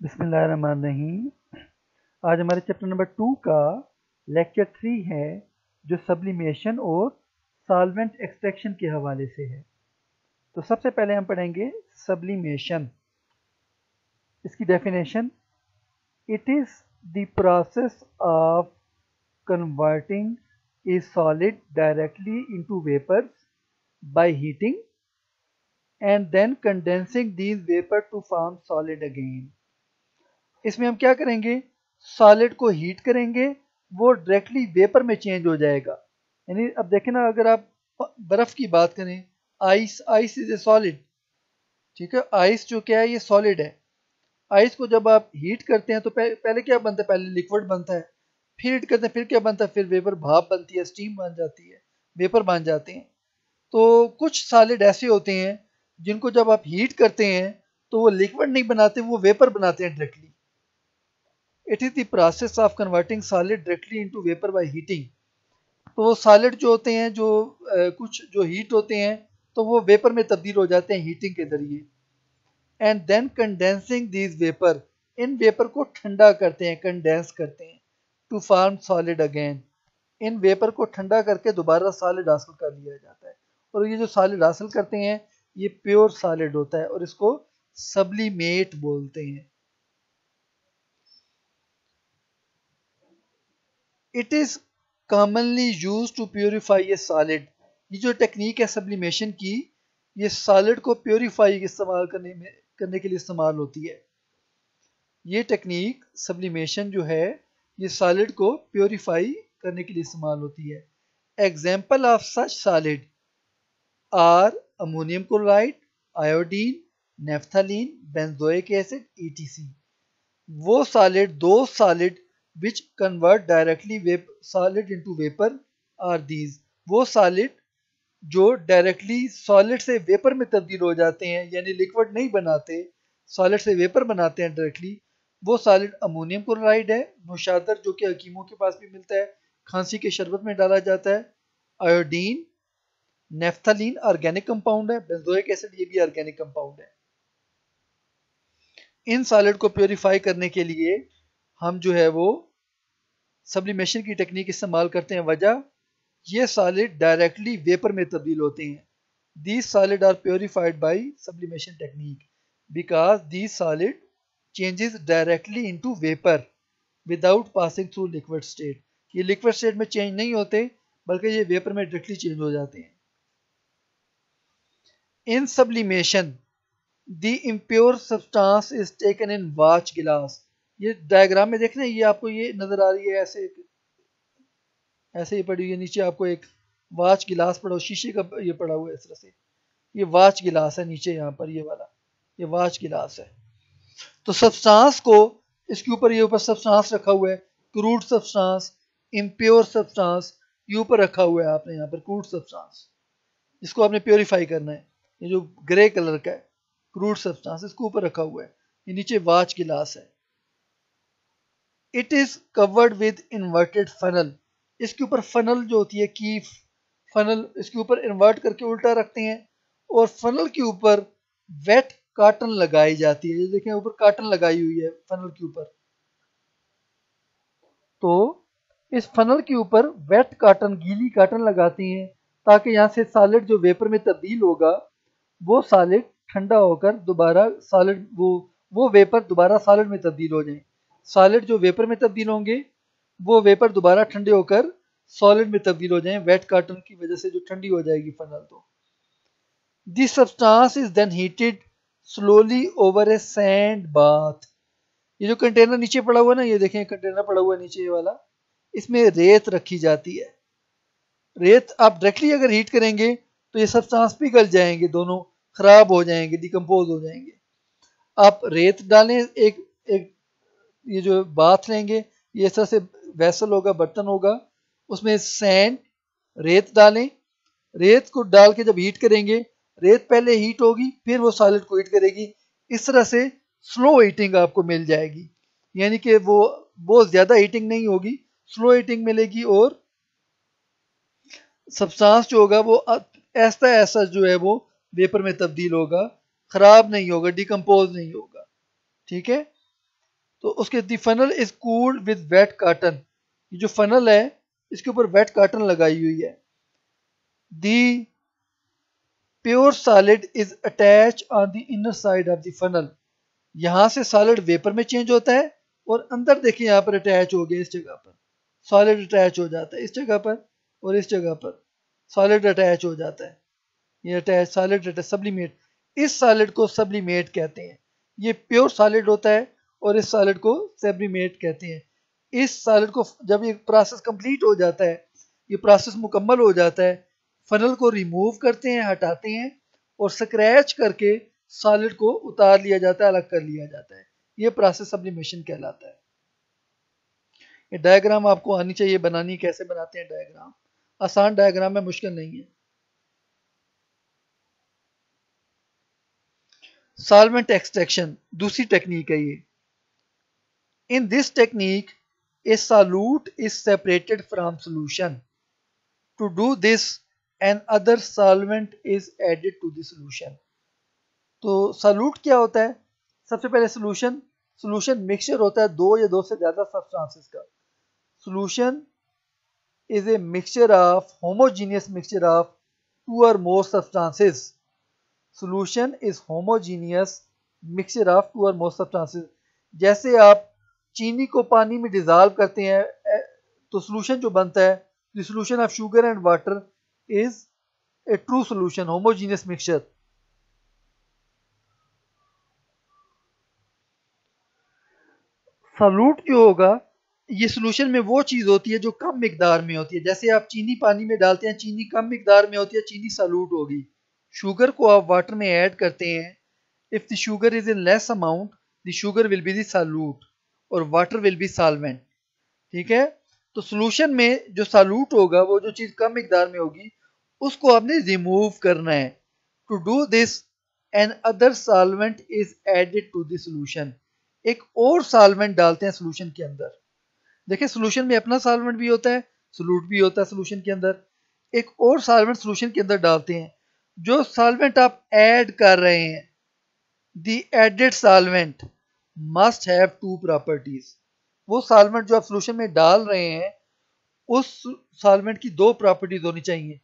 बिस्मिल्लाहिर्रहमानिर्रहीम। आज हमारे चैप्टर नंबर 2 का लेक्चर 3 है, जो सब्लिमेशन और सॉल्वेंट एक्सट्रैक्शन के हवाले से है। तो सबसे पहले हम पढ़ेंगे सब्लिमेशन। इसकी definition: it is the process of converting a solid directly into vapours by heating and then condensing these vapour to form solid again. इसमें हम क्या करेंगे, सॉलिड को हीट करेंगे, वो डायरेक्टली वेपर में चेंज हो जाएगा। यानी अब देखें ना, अगर आप बर्फ़ की बात करें, आइस इज ए सॉलिड, ठीक है। आइस जो क्या है, ये सॉलिड है। आइस को जब आप हीट करते हैं तो पहले क्या बनता है, पहले लिक्विड बनता है, फिर हीट करते हैं, फिर क्या बनता है, फिर वेपर, भाप बनती है, स्टीम बन जाती है, वेपर बन जाते हैं। तो कुछ सॉलिड ऐसे होते हैं जिनको जब आप हीट करते हैं तो वो लिक्विड नहीं बनाते, वो वेपर बनाते हैं directly. It is the process of converting solid directly into vapour by heating. तो वो सॉलिड जो होते हैं, जो कुछ जो हीट होते हैं, तो वो वेपर में तब्दील हो जाते हैं हीटिंग के जरिए। And then condensing these vapour, इन वेपर को ठंडा करते हैं, कंडेंस करते हैं, टू फॉर्म सॉलिड अगेन। इन वेपर को ठंडा करके दोबारा सॉलिड हासिल कर लिया जाता है। और ये जो सॉलिड हासिल करते हैं, ये प्योर सॉलिड होता है और इसको सब्लिमेट बोलते हैं। It is commonly use to purify a solid. ये जो टेक्निक है सब्लिमेशन की, ये सॉलिड को प्योरीफाई इस्तेमाल करने के लिए इस्तेमाल होती है। ये टेक्निक सब्लिमेशन जो है, ये सॉलिड को प्योरीफाई करने के लिए इस्तेमाल होती है। Example of such solid are ammonium chloride, iodine, naphthalene, benzoic acid, ETC. वो सॉलिड, दो solid which convert directly solid into vapor are these। वो सॉलिड जो डायरेक्टली सॉलिड से वेपर में तब्दील हो जाते हैं, यानी लिक्विड नहीं बनाते, सॉलिड से वेपर बनाते हैं डायरेक्टली। वो सॉलिड अमोनियम क्लोराइड है, नौशादर, जो कि हकीमों के पास भी मिलता है, खांसी के शरबत में डाला जाता है। आयोडीन, नेफ्थलीन ऑर्गेनिक कंपाउंड है, बेंजोइक एसिड ये भी ऑर्गेनिक कंपाउंड है। इन सॉलिड को प्योरीफाई करने के लिए हम जो है वो सब्लिमेशन की टेक्निक इस्तेमाल करते हैं। वजह, ये सॉलिड डायरेक्टली वेपर में तब्दील होते हैं। These solid are purified by sublimation technique because these solid changes directly into vapour without passing through liquid state. ये लिक्विड स्टेट में चेंज नहीं होते, बल्कि ये वेपर में डायरेक्टली चेंज हो जाते हैं। In sublimation the impure substance is taken in watch glass. ये डायग्राम में देख रहे हैं, ये आपको ये नजर आ रही है, ऐसे ऐसे ही पड़ी हुई है। नीचे आपको एक वॉच गिलास पड़ा, शीशे का ये पड़ा हुआ है इस तरह से। ये वॉच गिलास है, नीचे यहाँ पर ये वाला, ये वॉच गिलास है। तो सब्सटेंस को, इसके ऊपर ये ऊपर सब्सटेंस रखा हुआ है, क्रूड सब्सटेंस, इम्प्योर सब्सटेंस, ये ऊपर रखा हुआ है आपने यहाँ पर क्रूड सब्सटेंस। इसको आपने प्योरीफाई करना है। ये जो ग्रे कलर का है क्रूड सब्सटेंस, इसको ऊपर रखा हुआ है। ये नीचे वॉच गिलास है। It is covered with inverted funnel. इसके ऊपर फनल जो होती है, की फनल, इसके ऊपर इन्वर्ट करके उल्टा रखते हैं, और फनल के ऊपर वेट काटन लगाई जाती है। ये देखें, ऊपर काटन लगाई हुई है फनल के ऊपर। तो इस फनल के ऊपर वेट काटन, गीली काटन लगाती हैं, ताकि यहाँ से सॉलिड जो वेपर में तब्दील होगा, वो सॉलिड ठंडा होकर दोबारा सॉलिड, वो वेपर दोबारा सॉलिड में तब्दील हो जाए। सॉलिड जो वेपर में तब्दील होंगे, वो वेपर दोबारा ठंडे होकर सॉलिड में तब्दील हो जाएं, वेट काटन की वजह से जो ठंडी हो जाएगी फनल। तो this substance is then heated slowly over a sand bath. ये जो कंटेनर नीचे पड़ा हुआ है ना, ये देखें कंटेनर पड़ा हुआ है नीचे, ये वाला, इसमें रेत रखी जाती है। रेत आप डायरेक्टली अगर हीट करेंगे तो ये सब्सटेंस पिघल जाएंगे, दोनों खराब हो जाएंगे, डिकम्पोज हो जाएंगे। आप रेत डालें, एक एक ये जो बाथ लेंगे, ये इस तरह से वेसल होगा, बर्तन होगा, उसमें सैंड, रेत डालें। रेत को डाल के जब हीट करेंगे, रेत पहले हीट होगी, फिर वो सॉलिड को हीट करेगी। इस तरह से स्लो हीटिंग आपको मिल जाएगी, यानी कि वो बहुत ज़्यादा हीटिंग नहीं होगी, स्लो हीटिंग मिलेगी, और सब्सटेंस जो होगा वो ऐसा ऐसा जो है वो वेपर में तब्दील होगा, खराब नहीं होगा, डिकम्पोज नहीं होगा। ठीक है। उसके the funnel is cooled with wet cotton, ये जो फनल है इसके ऊपर वेट कॉटन लगाई हुई है। The pure solid is attach on the inner side of the funnel, यहां से सॉलिड वेपर में चेंज होता है और अंदर देखिए यहाँ पर अटैच हो गया, इस जगह पर सॉलिड अटैच हो जाता है, इस जगह पर और इस जगह पर सॉलिड अटैच हो जाता है, ये अटैच सॉलिड अटैच सब्लिमेट, इस सॉलिड को सब्लिमेट कहते हैं। ये प्योर सॉलिड होता है और इस सॉलिड को सब्लिमेट कहते हैं। इस सॉलिड को जब ये प्रोसेस कंप्लीट हो जाता है, ये प्रोसेस मुकम्मल हो जाता है, फनल को रिमूव करते हैं, हटाते हैं और स्क्रैच करके सॉलिड को उतार लिया जाता है, अलग कर लिया जाता है। ये प्रोसेस सब्लिमेशन कहलाता है। ये डायग्राम आपको आनी चाहिए बनानी, कैसे बनाते हैं डायग्राम, आसान डायग्राम है, मुश्किल नहीं है। सॉल्वेंट एक्सट्रैक्शन दूसरी टेक्निक है ये। In this technique a solute is separated from solution. To do this another solvent is added to the solution. तो सॉल्यूट क्या होता है? सबसे पहले सॉल्यूशन मिक्सचर होता है दो या दो से ज्यादा सब्सटेंसेस का। Solution is a mixture of homogeneous mixture of two or more substances. Solution is homogeneous mixture of two or more substances. जैसे आप चीनी को पानी में डिजॉल्व करते हैं तो सॉल्यूशन जो बनता है, the solution of sugar and water is a true solution, homogeneous mixture. Solute जो होगा, ये सॉल्यूशन में वो चीज होती है जो कम मिकदार में होती है। जैसे आप चीनी पानी में डालते हैं, चीनी कम मिकदार में होती है, चीनी सॉल्यूट होगी। शुगर को आप वाटर में ऐड करते हैं, if the sugar is in less amount the sugar will be the solute और वाटर विल बी सॉल्वेंट। ठीक है, तो सॉल्यूशन में जो सॉल्यूट होगा, वो जो चीज कम मिकदार में होगी, उसको आपने रिमूव करना है। To do this another solvent is added to the solution. एक और सॉल्वेंट डालते हैं सॉल्यूशन के अंदर। देखिए सॉल्यूशन में अपना सॉल्वेंट भी होता है, सॉल्यूट भी होता है सॉल्यूशन के अंदर। एक और सॉल्वेंट सॉल्यूशन के अंदर डालते हैं। जो सॉल्वेंट आप ऐड कर रहे हैं, the added solvent must have two properties. वो सॉल्वेंट जो आप सॉल्यूशन में डाल रहे हैं, उस सॉल्वेंट की दो प्रॉपर्टीज होनी चाहिए।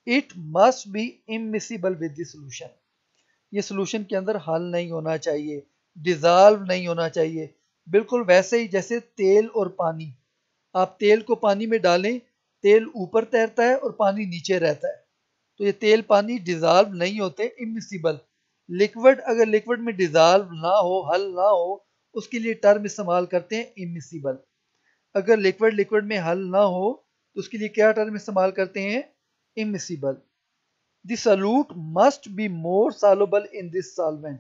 It must be immiscible with the solution, ये सॉल्यूशन के अंदर हल नहीं होना चाहिए, डिजॉल्व नहीं होना चाहिए। बिल्कुल वैसे ही जैसे तेल और पानी, आप तेल को पानी में डालें, तेल ऊपर तैरता है और पानी नीचे रहता है, तो ये तेल पानी डिजॉल्व नहीं होते, इमिसिबल। लिक्विड अगर लिक्विड में डिजॉल्व ना हो, हल ना हो, उसके लिए टर्म इस्तेमाल करते हैं इमिसिबल। अगर लिक्विड लिक्विड में हल ना हो तो उसके लिए क्या टर्म इस्तेमाल करते हैं? Immiscible. The solute must be more soluble in this solvent.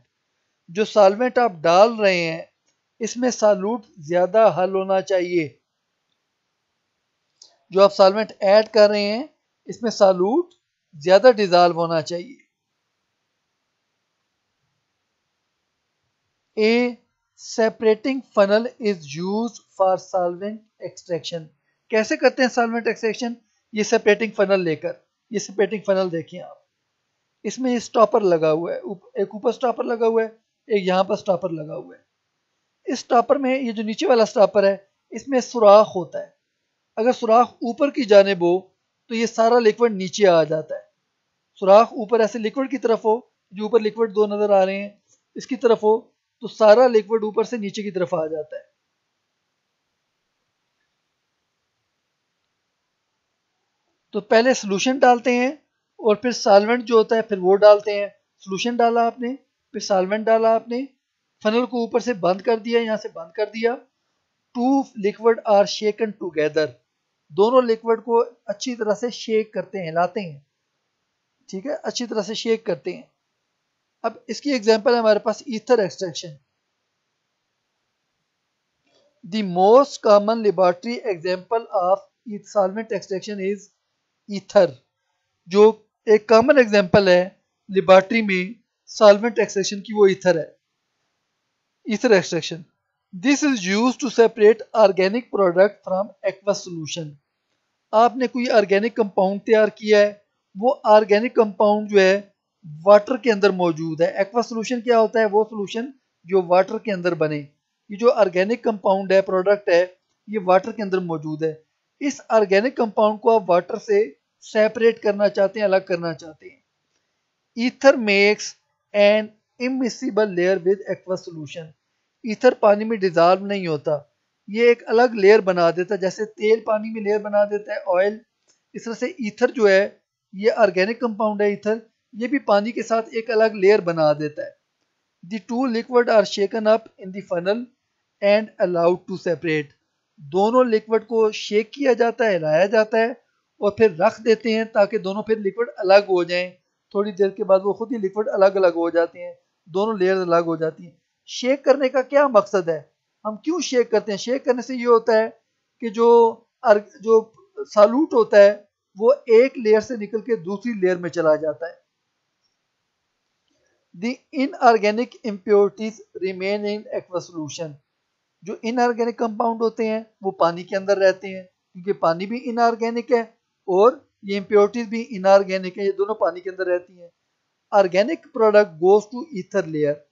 जो सॉल्वेंट आप डाल रहे हैं, इसमें सॉल्यूट ज्यादा हल होना चाहिए। जो आप सॉल्वेंट ऐड कर रहे हैं, इसमें सॉल्यूट ज्यादा डिजॉल्व होना चाहिए। A separating funnel is used for solvent extraction. कैसे करते हैं सॉल्वेंट एक्सट्रैक्शन? ये सेपरेटिंग फनल लेकर, ये सेपरेटिंग फनल देखिए आप, इसमें ये स्टॉपर लगा हुआ है, एक ऊपर स्टॉपर लगा हुआ है, एक यहाँ पर स्टॉपर लगा हुआ है। इस स्टॉपर में ये जो नीचे वाला स्टॉपर है, इसमें सुराख होता है। अगर सुराख ऊपर की जानिब हो तो ये सारा लिक्विड नीचे आ जाता है। सुराख ऊपर ऐसे लिक्विड की तरफ हो, जो ऊपर लिक्विड दो नजर आ रहे हैं, इसकी तरफ हो, तो सारा लिक्विड ऊपर से नीचे की तरफ आ जाता है। तो पहले सॉल्यूशन डालते हैं और फिर सॉल्वेंट जो होता है फिर वो डालते हैं। सॉल्यूशन डाला आपने, फिर सॉल्वेंट डाला आपने, फनल को ऊपर से बंद कर दिया, यहां से बंद कर दिया। Two liquid are shaken together, दोनों लिक्विड को अच्छी तरह से शेक करते हैं, हिलाते हैं। ठीक है, अच्छी तरह से शेक करते हैं। अब इसकी एग्जांपल है हमारे पास ether extraction. The most common laboratory example of solvent extraction is ether. जो एक कॉमन एग्जांपल है लेबोरेटरी में सॉल्वेंट एक्सट्रैक्शन की, वो ईथर है, ether extraction. This is used to separate organic product from aqueous solution. आपने कोई ऑर्गेनिक कंपाउंड तैयार किया है, वो ऑर्गेनिक कंपाउंड जो है वाटर के अंदर मौजूद है। एक्वा सॉल्यूशन क्या होता है? वो सॉल्यूशन जो वाटर के अंदर बने। ये जो ऑर्गेनिक कंपाउंड है, प्रोडक्ट है, ये वाटर के अंदर मौजूद है। इस ऑर्गेनिक कंपाउंड को आप वाटर से सेपरेट करना चाहते हैं, अलग करना चाहते हैं। Ether makes an immiscible layer with aqueous solution. Ether पानी में डिजॉल्व नहीं होता, ये एक अलग लेयर बना देता है, जैसे तेल पानी में लेयर बना देता है, ऑयल। इस तरह से ईथर जो है, ये ऑर्गेनिक कंपाउंड है ईथर, ये भी पानी के साथ एक अलग लेयर बना देता है। The two liquid are shaken up in the funnel and allowed to separate. दोनों लिक्विड को शेक किया जाता है, हिलाया जाता है और फिर रख देते हैं ताकि दोनों फिर लिक्विड अलग हो जाएं। थोड़ी देर के बाद वो खुद ही लिक्विड अलग अलग हो जाते हैं, दोनों लेयर अलग हो जाती हैं। शेक करने का क्या मकसद है, हम क्यों शेक करते हैं? शेक करने से ये होता है कि जो सालूट होता है वो एक लेयर से निकल के दूसरी लेयर में चला जाता है। The inorganic impurities remain in aqueous solution। जो इनऑर्गेनिक कंपाउंड होते हैं वो पानी के अंदर रहते हैं, क्योंकि पानी भी इनऑर्गेनिक है और ये इम्प्योरिटीज भी इनऑर्गेनिक है, ये दोनों पानी के अंदर रहती हैं। Organic product goes to ether layer.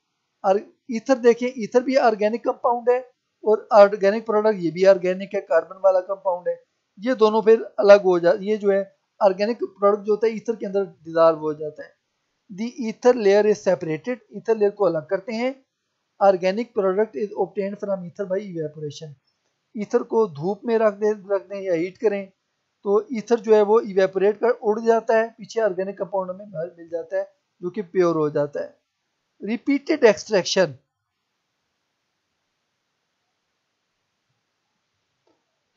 और ईथर देखें, ईथर भी ऑर्गेनिक कंपाउंड है और ऑर्गेनिक प्रोडक्ट ये भी ऑर्गेनिक है, कार्बन वाला कंपाउंड है। ये दोनों फिर अलग हो जाते, ये जो है ऑर्गेनिक प्रोडक्ट जो होता है ईथर के अंदर डिजॉल्व हो जाता है। The ether layer is separated, ether layer को अलग करते हैं। Organic product is obtained from ether by evaporation. Ether को धूप में रख दें या हीट करें तो ईथर जो है वो इवेपोरेट कर उड़ जाता है, पीछे ऑर्गेनिक कंपाउंड में मिल जाता है जो कि प्योर हो जाता है। Repeated extraction.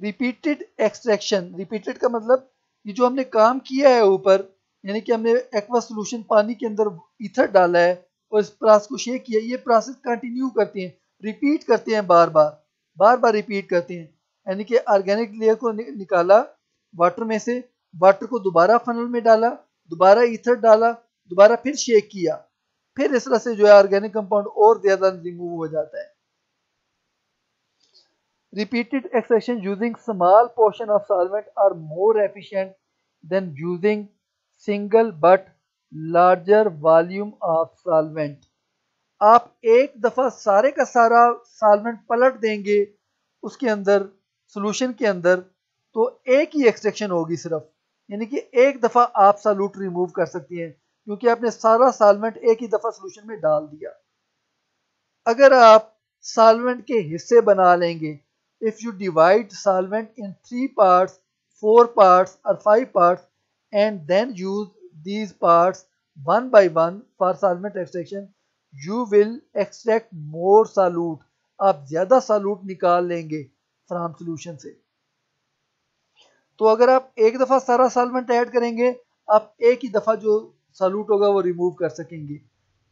Repeated extraction, repeated का मतलब ये जो हमने काम किया है ऊपर, यानी कि हमने एक्वा सोल्यूशन पानी के अंदर ईथर डाला है और इस प्रोसेस को शेक किया, ये प्रोसेस कंटिन्यू करते हैं, रिपीट करते हैं, बार बार रिपीट करते हैं। यानी कि ऑर्गेनिक लेयर को निकाला वाटर में से, वाटर को दोबारा फनल में डाला, दोबारा ईथर डाला, दोबारा फिर शेक किया, फिर इस तरह से जो है ऑर्गेनिक कंपाउंड और ज्यादा रिमूव हो जाता है। Repeated extraction using small portion of solvent are more efficient than using single but larger volume of solvent। आप एक दफा सारे का सारा सॉल्वेंट पलट देंगे उसके अंदर, सॉल्यूशन के अंदर, तो एक ही एक्सट्रैक्शन होगी सिर्फ, यानी कि एक दफा आप सॉल्यूट रिमूव कर सकती हैं क्योंकि आपने सारा सॉल्वेंट एक ही दफा सॉल्यूशन में डाल दिया। अगर आप सॉल्वेंट के हिस्से बना लेंगे, if you divide solvent in 3 parts, 4 parts or 5 parts and then use these parts one by one for solvent extraction, you will extract more solute। आप ज्यादा solute निकाल लेंगे फ्रॉम सॉल्यूशन से। तो अगर आप एक दफा सारा सॉल्वेंट ऐड करेंगे, आप एक ही दफा जो solute होगा वो रिमूव कर सकेंगे,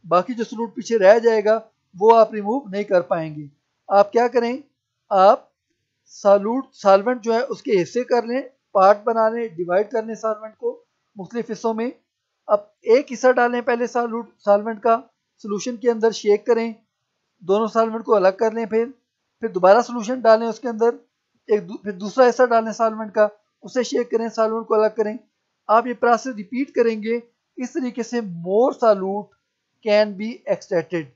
बाकी जो solute पीछे रह जाएगा वो आप रिमूव नहीं कर पाएंगे। आप क्या करें, आप सॉल्वेंट जो है उसके हिस्से कर लें, पार्ट बना लें, डिवाइड कर लें सॉल्वेंट को मुख्तलिफ हिस्सों में। अब एक हिस्सा डालें पहले सॉल्वेंट का, सॉल्यूशन के अंदर शेक करें, दोनों सॉल्वेंट को अलग कर लें, फिर दोबारा सॉल्यूशन डालें उसके अंदर, फिर दूसरा हिस्सा डालें सॉल्वेंट का, उसे शेक करें, सॉल्वेंट को अलग करें। आप ये प्रोसेस रिपीट करेंगे, इस तरीके से more solute can be extracted.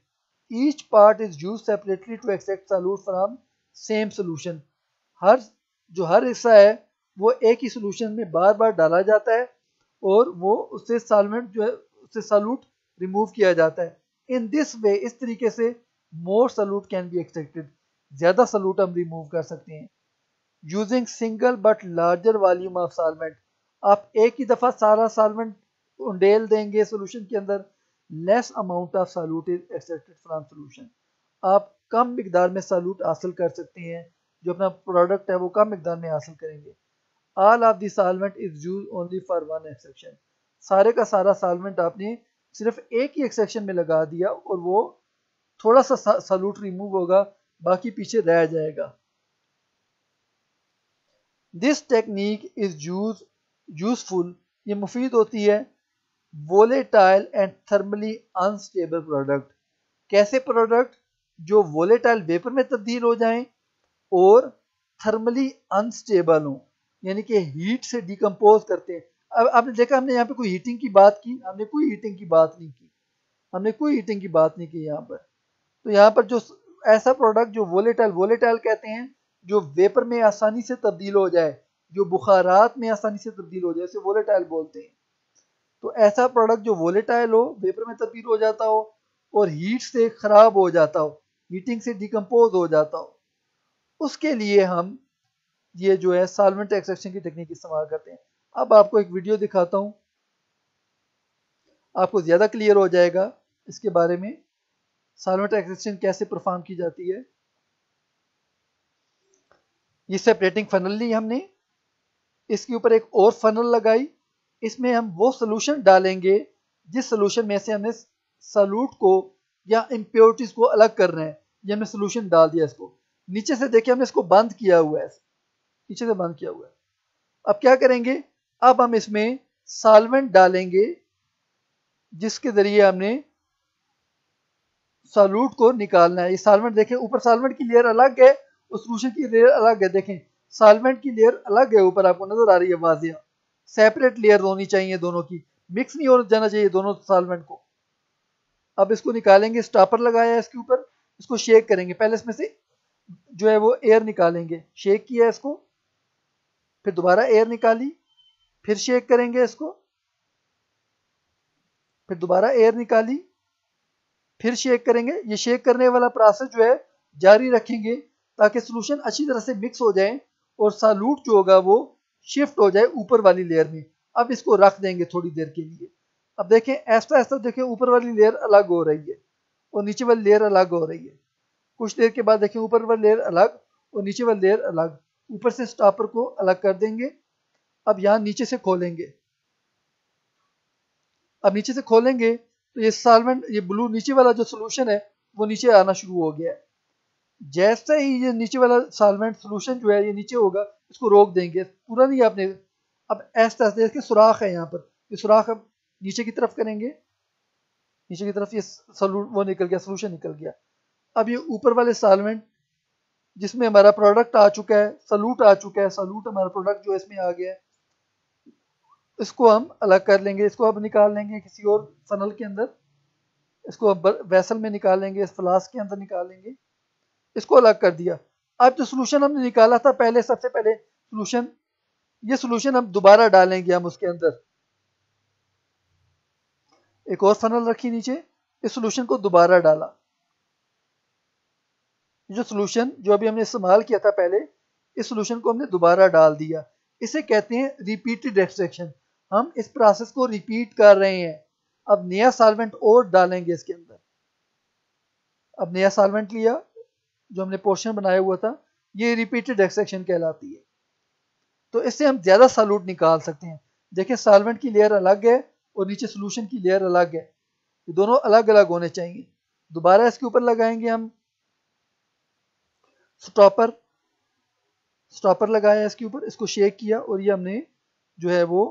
Each part is used separately to extract solute from same solution. हर हिस्सा है वो एक ही सॉल्यूशन में बार बार डाला जाता है और वो उससे सॉल्वेंट जो है उससे सॉल्यूट रिमूव किया जाता है। इन दिस वे, इस तरीके से more solute can be extracted, ज्यादा सॉल्यूट हम रिमूव कर सकते हैं। Using single but larger volume of solvent. आप एक ही दफा सारा सॉल्वेंट उंडेल देंगे सॉल्यूशन के अंदर, less amount of solute is extracted from solution. आप कम मिकदार में सॉल्यूट हासिल कर सकते हैं, जो अपना प्रोडक्ट है वो कम मिकदार में हासिल करेंगे। All of the solvent is use only for one extraction. सारे का सारा सॉल्वेंट आपने सिर्फ एक ही एक्सट्रैक्शन में लगा दिया और वो थोड़ा सा सॉल्यूट रिमूव होगा, बाकी पीछे रह जाएगा। दिस टेक्निक इज यूजफुल, ये मुफीद होती है volatile and thermally unstable product. कैसे प्रोडक्ट जो वोलेटाइल वेपर में तब्दील हो जाएं और थर्मली अनस्टेबल हो, यानी कि हीट से डिकम्पोज करते हैं। अब आपने देखा हमने यहाँ पे कोई हीटिंग की बात की, हमने कोई हीटिंग की बात नहीं की, यहाँ पर। तो यहाँ पर जो ऐसा प्रोडक्ट जो वोलेटाइल, वोलेटाइल कहते हैं जो वेपर में आसानी से तब्दील हो जाए, जो बुखारात में आसानी से तब्दील हो जाए, उसे वोलेटाइल बोलते हैं। तो ऐसा प्रोडक्ट जो वोलेटाइल हो, वेपर में तब्दील हो जाता हो और हीट से खराब हो जाता हो, हीटिंग से डिकम्पोज हो जाता हो, उसके लिए हम ये जो है सॉल्वेंट एक्सट्रैक्शन की टेक्निक इस्तेमाल करते हैं। अब आपको एक वीडियो दिखाता हूँ, आपको ज़्यादा क्लियर हो जाएगा इसके बारे में, सॉल्वेंट एक्सट्रैक्शन कैसे परफॉर्म की जाती है। ये सेपरेटिंग फनल ली हमने, इसके ऊपर एक और फनल लगाई, इसमें हम वो सोल्यूशन डालेंगे जिस सोल्यूशन में से हमने सॉल्यूट को या इम्प्योरिटीज को अलग करना है। ये हमने सोल्यूशन डाल दिया, इसको नीचे से देखिए हमने इसको बंद किया हुआ है, नीचे से बंद किया हुआ है। अब क्या करेंगे, अब हम इसमें सॉल्वेंट डालेंगे जिसके जरिए हमने सॉल्यूट को निकालना है। ये सॉल्वेंट देखें, ऊपर सॉल्वेंट की लेयर अलग है और सोल्यूशन की लेयर अलग है। देखें सॉल्वेंट की लेयर अलग है, ऊपर आपको नजर आ रही है वाजिया, सेपरेट लेयर होनी चाहिए दोनों की, मिक्स नहीं हो जाना चाहिए दोनों सॉल्वेंट को। अब इसको निकालेंगे, स्टॉपर लगाया है इसके ऊपर, इसको शेक करेंगे। पहले इसमें से जो है वो एयर निकालेंगे, शेक किया इसको, फिर दोबारा एयर निकाली, फिर शेक करेंगे इसको, फिर दोबारा एयर निकाली, फिर शेक करेंगे। ये शेक करने वाला प्रोसेस जो है जारी रखेंगे ताकि सोल्यूशन अच्छी तरह से मिक्स हो जाए और सॉल्यूट जो होगा वो शिफ्ट हो जाए ऊपर वाली लेयर में। अब इसको रख देंगे थोड़ी देर के लिए। अब देखें ऐसा ऐसा देखें ऊपर वाली लेयर अलग हो रही है और नीचे वाली लेयर अलग हो रही है। कुछ देर के बाद देखें ऊपर वाली लेयर अलग और नीचे वाली लेयर अलग। ऊपर से स्टॉपर को अलग कर देंगे। अब यहाँ नीचे से खोलेंगे, अब नीचे से खोलेंगे तो ये सॉल्वेंट, ये ब्लू नीचे वाला जो सोल्यूशन है वो नीचे आना शुरू हो गया है। जैसे ही ये नीचे वाला सॉल्वेंट सोल्यूशन जो है ये नीचे होगा, इसको रोक देंगे, पूरा नहीं आपने। अब ऐसा देखिए सुराख है यहाँ पर, ये सुराख अब नीचे की तरफ करेंगे, नीचे की तरफ ये वो निकल गया, सोल्यूशन निकल गया। अब ये ऊपर वाले सॉल्वेंट जिसमें हमारा प्रोडक्ट आ चुका है, सॉल्यूट आ चुका है, सॉल्यूट हमारा प्रोडक्ट जो इसमें आ गया है, इसको हम अलग कर लेंगे। इसको अब निकाल लेंगे किसी और फनल के अंदर, इसको अब वेसल में निकाल लेंगे, इस फ्लास्क के अंदर निकाल लेंगे, इसको अलग कर दिया। अब जो सोल्यूशन हमने निकाला था पहले, सबसे पहले सोल्यूशन, ये सोल्यूशन हम दोबारा डालेंगे हम उसके अंदर। एक और फनल रखी नीचे, इस सोल्यूशन को दोबारा डाला। जो सोल्यूशन जो अभी हमने इस्तेमाल किया था पहले, इस सोल्यूशन को हमने दोबारा डाल दिया। इसे कहते हैं रिपीटेड एक्सट्रैक्शन। हम इस प्रोसेस को रिपीट कर रहे हैं। अब नया सॉल्वेंट और डालेंगे इसके अंदर। अब नया सॉल्वेंट लिया, जो हमने पोर्शन बनाया हुआ था, ये रिपीटेड एक्सट्रैक्शन कहलाती है। तो इससे हम ज्यादा सॉल्यूट निकाल सकते हैं। देखिए सॉल्वेंट की लेयर अलग है और नीचे सोल्यूशन की लेयर अलग है, ये दोनों अलग अलग होने चाहिए। दोबारा इसके ऊपर लगाएंगे हम स्टॉपर, स्टॉपर लगाया इसके ऊपर, इसको शेक किया और ये हमने जो है वो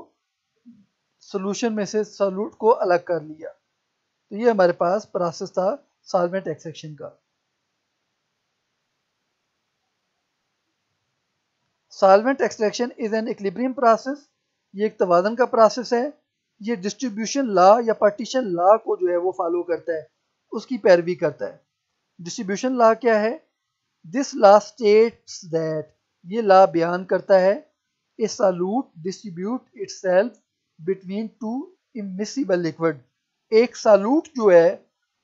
सोल्यूशन में से सॉल्यूट को अलग कर लिया। तो ये हमारे पास प्रोसेस था सॉल्वेंट एक्सट्रैक्शन का। Solvent extraction is an equilibrium process, ये एक तवाज़न का प्रोसेस है। ये डिस्ट्रीब्यूशन लॉ या पार्टीशन लॉ को जो है वो फॉलो करता है, उसकी पैरवी करता है। डिस्ट्रीब्यूशन लॉ क्या है? दिस लॉ स्टेट्स दैट, ये लॉ बयान करता है, ए solute distribute itself between two immiscible liquid. एक सॉल्यूट जो है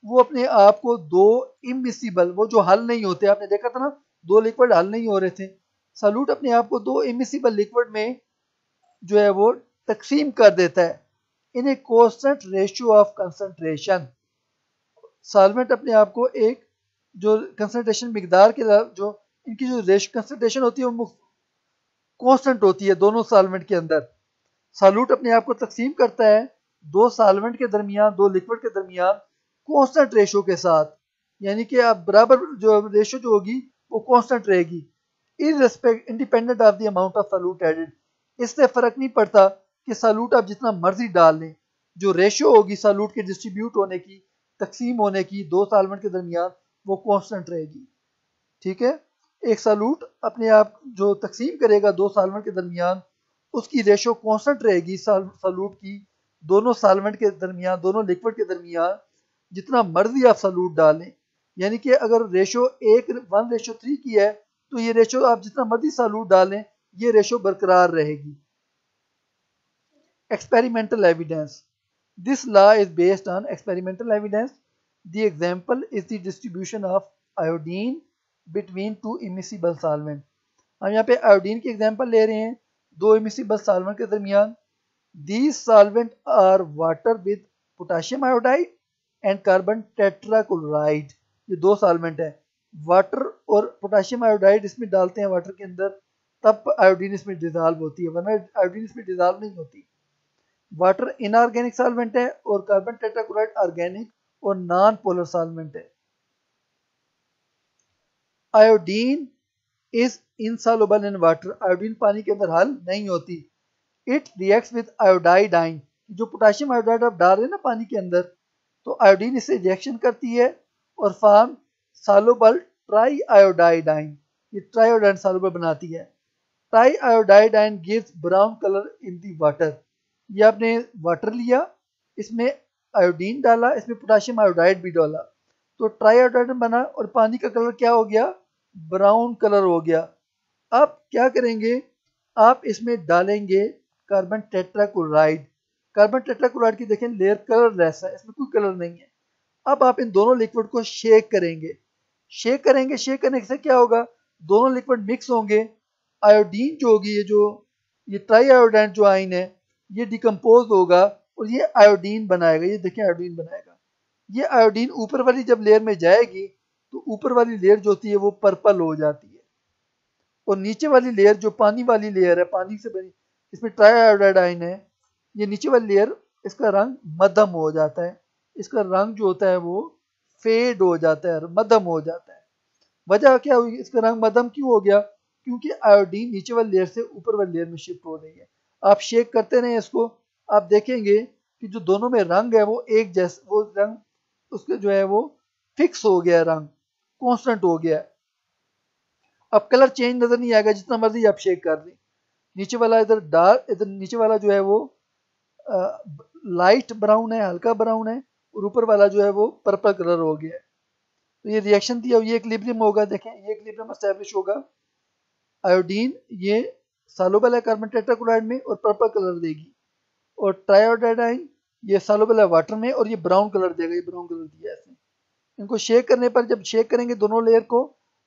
वो अपने आप को दो इमिसिबल, वो जो हल नहीं होते, आपने देखा था ना, दो लिक्विड हल नहीं हो रहे थे, सॉल्यूट अपने आप को दो इमिसिबल लिक्विड में जो है वो तकसीम कर देता है in a constant ratio of concentration. Solvent अपने आप को एक जो कंसंट्रेशन मिकदार के जो इनकी जो रेशियो कंसंट्रेशन होती है वो कांस्टेंट होती है दोनों सॉल्वेंट के अंदर। सॉल्यूट अपने आप को तकसीम करता है दो सॉल्वेंट के दरमियान, दो लिक्विड के दरमियान कांस्टेंट रेशियो के साथ, यानी कि आप बराबर जो रेशियो जो होगी वो कांस्टेंट रहेगी, irrespective independent of the amount of solute added. इससे फर्क नहीं पड़ता कि सॉल्यूट आप जितना मर्जी डाल लें, जो रेशियो होगी सॉल्यूट के डिस्ट्रीब्यूट होने की, तकसीम होने की दो सॉल्वेंट के दरमियान, वो कांस्टेंट रहेगी। ठीक है, एक सॉल्यूट अपने आप जो तकसीम करेगा दो सॉल्वेंट के दरमियान, उसकी रेशियो कांस्टेंट रहेगी सॉल्यूट की, दोनों सॉल्वेंट के दरमियान, दोनों लिक्विड के दरमियान जितना मर्जी आप सॉल्यूट डालें। यानी कि अगर रेशो 1:3 की है तो ये रेशो आप जितना मर्जी सॉल्यूट डालें ये रेशो बरकरार रहेगी। Experimental evidence, this law is based on experimental evidence. The example is the distribution of iodine between two immiscible solvent. हम यहाँ पे आयोडीन की एग्जांपल ले रहे हैं दो इमिसिबल सॉल्वेंट के दरमियान। These solvent are water with potassium iodide and carbon tetrachloride. ये दो सॉल्वेंट है, वाटर और पोटाशियम आयोडाइड इसमें डालते हैं वाटर के अंदर, तब आयोडीन इसमें डिजॉल्व होती है, वरना आयोडीन इसमें डिजॉल्व नहीं होती। वाटर इनऑर्गेनिक सॉल्वेंट है और कार्बन टेट्राक्लोराइड ऑर्गेनिक और नॉन पोलर सॉल्वेंट है। Iodine is insoluble in water, iodine पानी के अंदर हल नहीं होती। इट रिएक्ट्स विद आयोडाइडाइन, जो पोटाशियम आयोडाइड आप डाल रहे हैं ना पानी के अंदर, तो आयोडीन इससे रिएक्शन करती है और फॉर्म सॉल्युबल ट्राई आयोडाइडाइन, ये ट्राई आयोडाइन सॉल्युबल बनाती है। Triiodide gives brown colour in the water. ये आपने वाटर लिया, इसमें आयोडीन डाला, इसमें पोटाशियम आयोडाइड भी डाला, तो ट्राई आयोडाइडाइन बना और पानी का कलर क्या हो गया, ब्राउन कलर हो गया। अब क्या करेंगे, आप इसमें डालेंगे कार्बन टेट्राक्लोराइड। कार्बन टेट्राक्लोराइड की देखें लेयर कलरलेस है, इसमें कोई कलर नहीं है। अब आप इन दोनों लिक्विड को शेक करेंगे, शेक करने से क्या होगा, दोनों लिक्विड मिक्स होंगे। आयोडीन जो होगी, ये ट्राई आयोडाइन जो आइन है, ये डिकम्पोज होगा और ये आयोडीन बनाएगा। ये देखें आयोडीन बनाएगा। ये आयोडीन ऊपर वाली जब लेयर में जाएगी तो ऊपर वाली लेयर जो होती है वो पर्पल हो जाती है, और नीचे वाली लेयर जो पानी वाली लेयर है, पानी से बनी, इसमें ट्राई आयोडाइन है, ये नीचे वाली लेयर इसका रंग मध्यम हो जाता है, इसका रंग जो होता है वो फेड हो जाता है, मध्यम हो जाता है। वजह क्या हुई, इसका रंग मध्यम क्यों हो गया, क्योंकि आयोडीन नीचे वाली लेयर से ऊपर वाली लेयर में शिफ्ट हो रही है। आप शेक करते रहे इसको, आप देखेंगे कि जो दोनों में रंग है वो एक जैसा, वो रंग उसके जो है वो फिक्स हो गया, रंग कांस्टेंट हो गया। अब कलर चेंज नजर नहीं आएगा जितना मर्जी आप शेक कर दें। नीचे वाला इधर डार्क, इधर नीचे वाला जो है वो लाइट ब्राउन है, हल्का ब्राउन है, और ऊपर वाला जो है वो पर्पल कलर हो गया है। तो ये रिएक्शन दिया, ये इक्विलिब्रियम होगा, देखें ये इक्विलिब्रियम एस्टैब्लिश होगा। आयोडीन ये सॉल्युबल है कार्बन टेट्राक्लोराइड में और पर्पल कलर देगी, और ट्राइआयोडाइन ये सॉल्युबल है वाटर में और ये ब्राउन कलर देगा, ये ब्राउन कलर दिया है इसने। इनको शेक करने पर, जब शेक करेंगे दोनों लेयर को,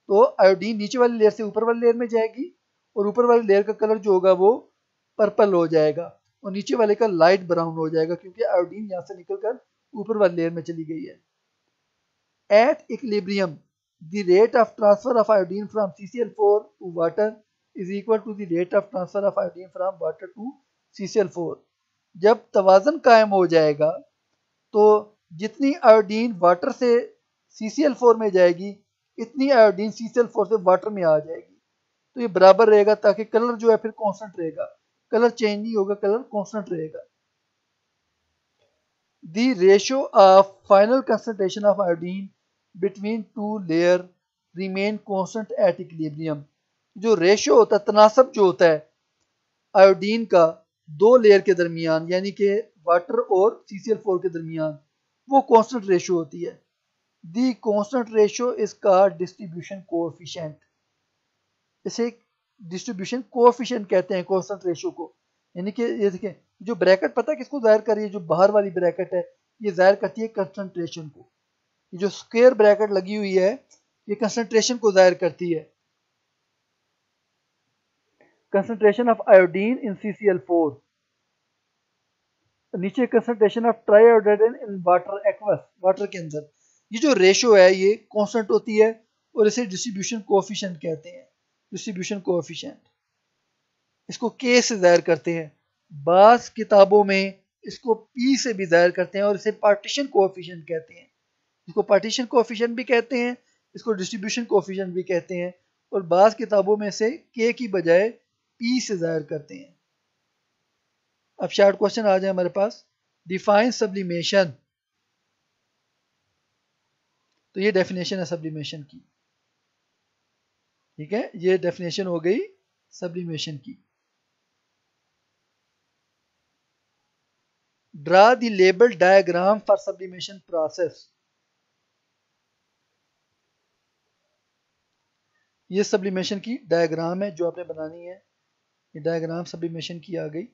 तो आयोडीन नीचे वाली लेयर से ऊपर वाली लेयर में जाएगी और ऊपर वाली लेयर का कलर जो होगा वो पर्पल हो जाएगा और नीचे वाले का लाइट ब्राउन हो जाएगा, क्योंकि आयोडीन यहाँ से निकलकर ऊपर वाली लेयर में चली गई है। At equilibrium, the rate of transfer of iodine from CCl4 to water is equal to the rate of transfer of iodine from water to CCl4। जब तवाज़न कायम हो जाएगा तो जितनी आयोडीन वाटर से CCl4 में जाएगी, इतनी आयोडीन CCl4 से वाटर में आ जाएगी, तो ये बराबर रहेगा, ताकि कलर जो है फिर कांस्टेंट रहेगा, कलर चेंज नहीं होगा, कलर कांस्टेंट रहेगा। The ratio of final concentration of iodine between two layer remain constant at equilibrium। जो रेशियो होता है, तनासब जो होता है आयोडीन का दो लेयर के दरमियान, यानी कि वाटर और CCl4 के दरमियान, वो कांस्टेंट रेशियो होती है। The constant ratio is called distribution coefficient. इसे डिस्ट्रीब्यूशन कोएफिशिएंट कहते हैं कांस्टेंट रेशियो को। यानी कि ये देखें, जो ब्रैकेट पता है किसको जाहिर कर रही है, जो बाहर वाली ब्रैकेट है ये जाहिर करती है कंसंट्रेशन को। ये जो स्क्वायर ब्रैकेट लगी हुई है ये कंसंट्रेशन को जाहिर करती है। Concentration of iodine in CCl4, नीचे concentration of triiodide in water aqueous, water के अंदर। ये जो रेशियो है ये कांस्टेंट होती है और इसे डिस्ट्रीब्यूशन कोएफिशिएंट कहते हैं। डिस्ट्रीब्यूशन कोएफिशिएंट इसको K से जाहिर करते हैं, बास किताबों में इसको P से भी जाहिर करते हैं और इसे पार्टीशन कोएफिशिएंट कहते हैं। इसको पार्टीशन कोएफिशिएंट भी कहते हैं, इसको डिस्ट्रीब्यूशन कोएफिशिएंट भी कहते हैं, और बास किताबों में से K की बजाय P से जाहिर करते हैं। अब शार्ट क्वेश्चन आ जाए हमारे पास, डिफाइन सब्लिमेशन। तो ये डेफिनेशन है सब्लिमेशन की, ठीक है, ये डेफिनेशन हो गई सब्लिमेशन की। Draw the label diagram for sublimation process. ये सब्लिमेशन की डायग्राम है जो आपने बनानी है। ये डायग्राम सब्लिमेशन की आ गई,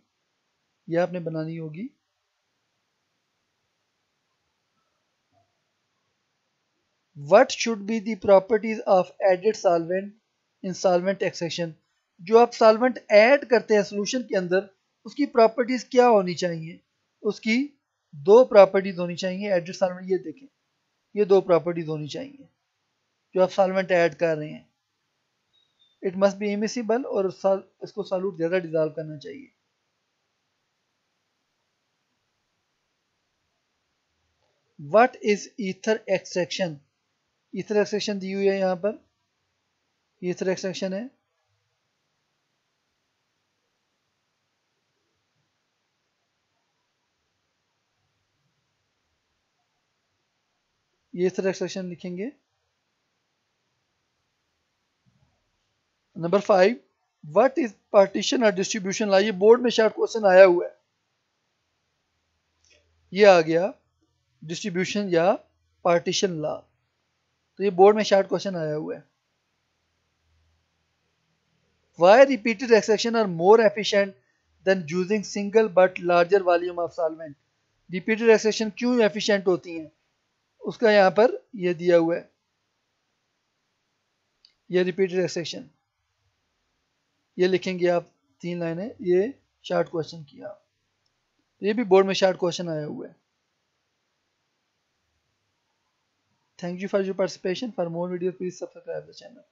ये आपने बनानी होगी। What should be the properties of added solvent in solvent extraction? जो आप सॉल्वेंट ऐड करते हैं सोल्यूशन के अंदर, उसकी प्रॉपर्टीज क्या होनी चाहिए? उसकी दो प्रॉपर्टीज होनी चाहिए एडेड सॉल्वेंट। ये देखें, ये दो प्रॉपर्टीज होनी चाहिए जो आप सॉल्वेंट ऐड कर रहे हैं। इट मस्ट बी इमिसिबल और इसको सॉल्यूट ज्यादा डिजॉल्व करना चाहिए। What is ether extraction? Ether extraction दी हुई है यहाँ पर, ईथर एक्सट्रैक्शन है। ये ईथर एक्सट्रैक्शन लिखेंगे। नंबर 5, व्हाट इज पार्टीशन और डिस्ट्रीब्यूशन लॉ? ये बोर्ड में शार्ट क्वेश्चन आया हुआ है। ये आ गया डिस्ट्रीब्यूशन या पार्टीशन लॉ, तो ये बोर्ड में शार्ट क्वेश्चन आया हुआ है। Why repeated extraction are more efficient than using single but larger volume of solvent? Repeated extraction क्यों एफिशिएंट होती हैं, उसका यहाँ पर ये दिया हुआ है। ये रिपीटेड एक्सट्रैक्शन ये लिखेंगे आप, 3 लाइनें, ये शार्ट क्वेश्चन किया। ये भी बोर्ड में शार्ट क्वेश्चन आया हुआ है। Thank you for your participation. For more videos, please subscribe the channel.